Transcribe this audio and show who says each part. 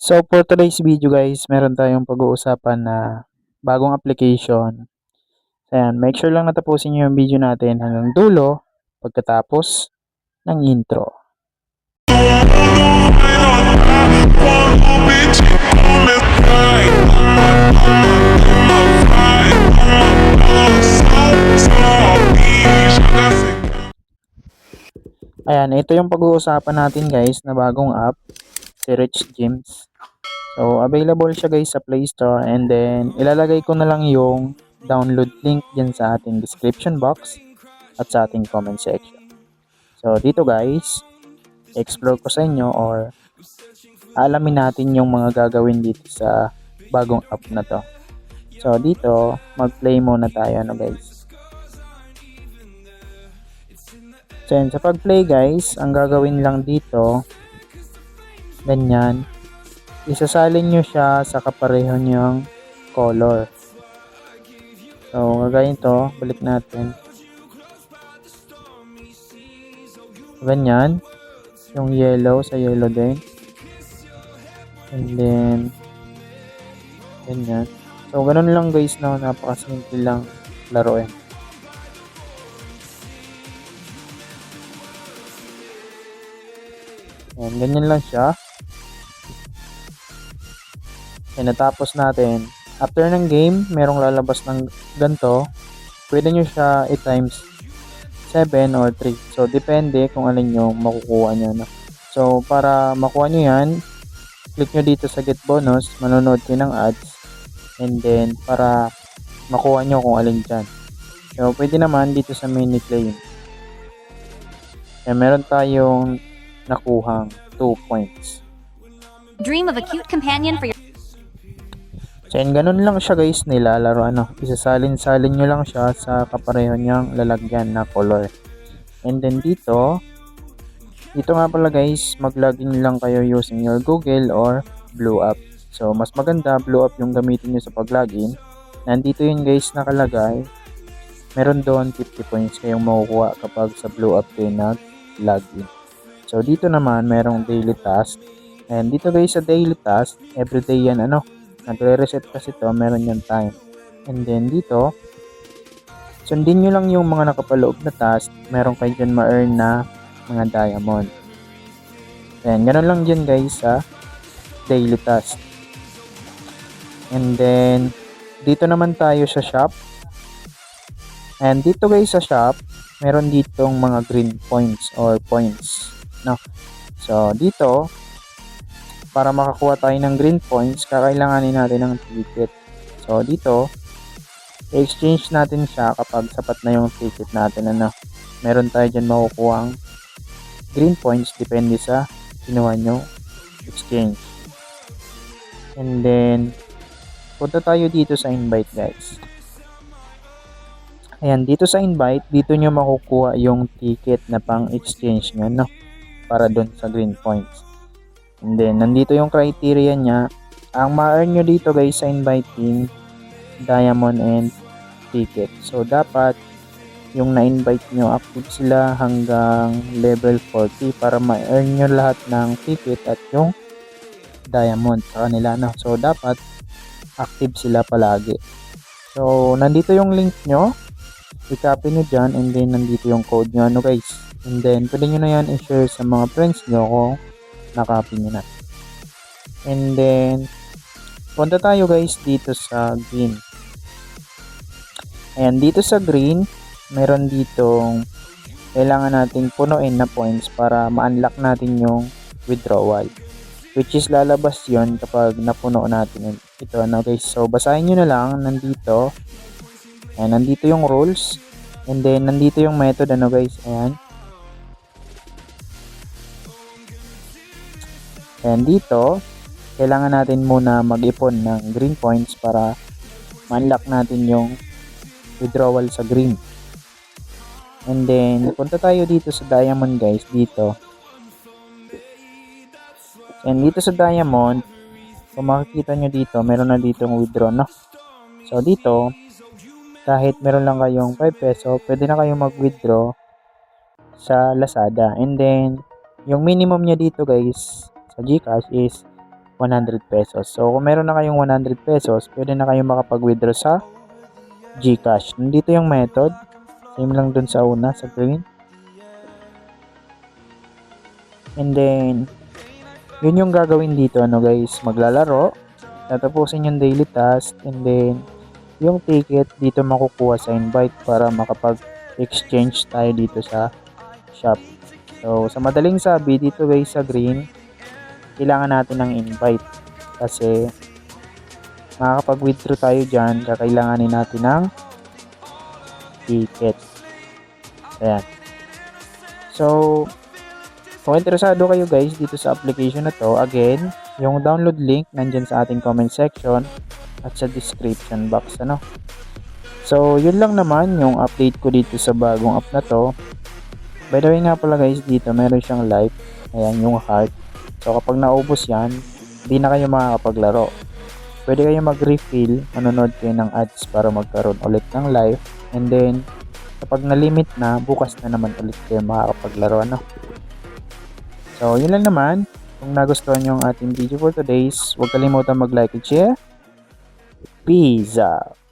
Speaker 1: So for today's video guys, meron tayong pag-uusapan na bagong application. Ayan, make sure lang natapusin nyo yung video natin hanggang dulo pagkatapos ng intro. Ayan, ito yung pag-uusapan natin guys na bagong app, si Rich Gyms. So available siya guys sa Play Store, and then ilalagay ko na lang yung download link dyan sa ating description box at sa ating comment section. So dito guys, explore ko sa inyo or alamin natin yung mga gagawin dito sa bagong app na to. So dito, mag-play muna tayo guys. So yun, sa pag-play guys, ang gagawin lang dito, ganyan, isasalin nyo siya sa kapareho niyang color. So gagawin ito, balik natin. Ganyan, yung yellow sa yellow din. And then, ganyan. So ganun lang guys, no, napakasimple lang laruin. Ayan, ganyan lang siya. And natapos natin. After ng game, merong lalabas ng ganito. Pwede nyo siya i-times 7 or 3. So, depende kung alin yung makukuha nyo. No? So, para makuha nyo yan, click nyo dito sa get bonus, manonood kayo ng ads. And then, para makuha nyo kung alin dyan. So, pwede naman dito sa mini claim. Ayan, meron tayong nakuhang 2 points.
Speaker 2: Dream of a cute companion for your...
Speaker 1: So, and ganun lang siya guys, nilalaro isasalin-salin nyo lang siya sa kapareho niyang lalagyan na color. And then dito nga pala guys, mag-login lang kayo using your Google or Blue App. So, mas maganda, Blue App yung gamitin nyo sa pag-login. Nandito yun guys nakalagay. Meron doon 50 points kayong makukuha kapag sa Blue App kayo nag-login. So, dito naman, merong daily task. And dito guys sa daily task, everyday yan nagre-reset kasi to, meron yung time. And then dito, sundin nyo lang yung mga nakapaloob na task, meron kayo dyan ma-earn na mga diamond. Ayan, ganun lang dyan guys sa daily task. And then, dito naman tayo sa shop. And dito guys sa shop, meron ditong mga green points or points. No? So, dito, para makakuha tayo ng green points, kakailanganin natin ng ticket. So, dito, i-exchange natin siya kapag sapat na yung ticket natin. Meron tayo dyan makukuha ang green points, depende sa kinuha nyo exchange. And then, punta tayo dito sa invite guys. Ayan, dito sa invite, dito nyo makukuha yung ticket na pang exchange nyo, para dun sa green points. And then, nandito yung criteria niya. Ang ma-earn nyo dito guys sa inviting, diamond and ticket. So, dapat yung na-invite nyo, active sila hanggang level 40 para ma-earn nyo lahat ng ticket at yung diamond sa kanila. So, dapat active sila palagi. So, nandito yung link nyo. I-copy nyo dyan, and then nandito yung code nyo guys. And then, pwede nyo na yan i-share sa mga friends nyo kung na-copy nyo na. And then, punta tayo guys dito sa green. Ayan, dito sa green, meron ditong kailangan nating punuin na points para ma-unlock natin yung withdrawal. Which is lalabas yon kapag napuno natin ito guys. So, basahin nyo na lang, nandito. Ayan, nandito yung rules. And then, nandito yung method guys. Ayan. And dito, kailangan natin muna mag-ipon ng green points para ma-unlock natin yung withdrawal sa green. And then, punta tayo dito sa diamond guys, dito. And dito sa diamond, kung makikita nyo dito, meron na ditong withdraw, So, dito, kahit meron lang kayong 5 peso, pwede na kayong mag-withdraw sa Lazada. And then, yung minimum niya dito guys, sa GCash is 100 pesos. So, kung meron na kayong 100 pesos, pwede na kayong makapag-withdraw sa GCash. Nandito yung method. Same lang dun sa una, sa green. And then, yun yung gagawin dito, ano guys, maglalaro, tatapusin yung daily task, and then, yung ticket dito makukuha sa invite para makapag-exchange tayo dito sa shop. So, sa madaling sabi, dito guys sa green, kailangan natin ng invite. Kasi, makakapag-withdraw tayo dyan, kakailanganin natin ng ticket. Ayan. So, kung interesado kayo guys dito sa application na to, again, yung download link nandyan sa ating comment section at sa description box, ano. So, yun lang naman yung update ko dito sa bagong app na to. By the way nga pala guys, dito meron siyang live. Ayan, yung heart. So, kapag naubos yan, hindi na kayo makakapaglaro. Pwede kayo mag-refill, manonood kayo ng ads para magkaroon ulit ng live. And then, kapag na-limit na, bukas na naman ulit kayo makakapaglaro, ano. So, yun lang naman. Kung nagustuhan nyo ang ating video for today's, huwag kalimutan mag-like and share. Peace out!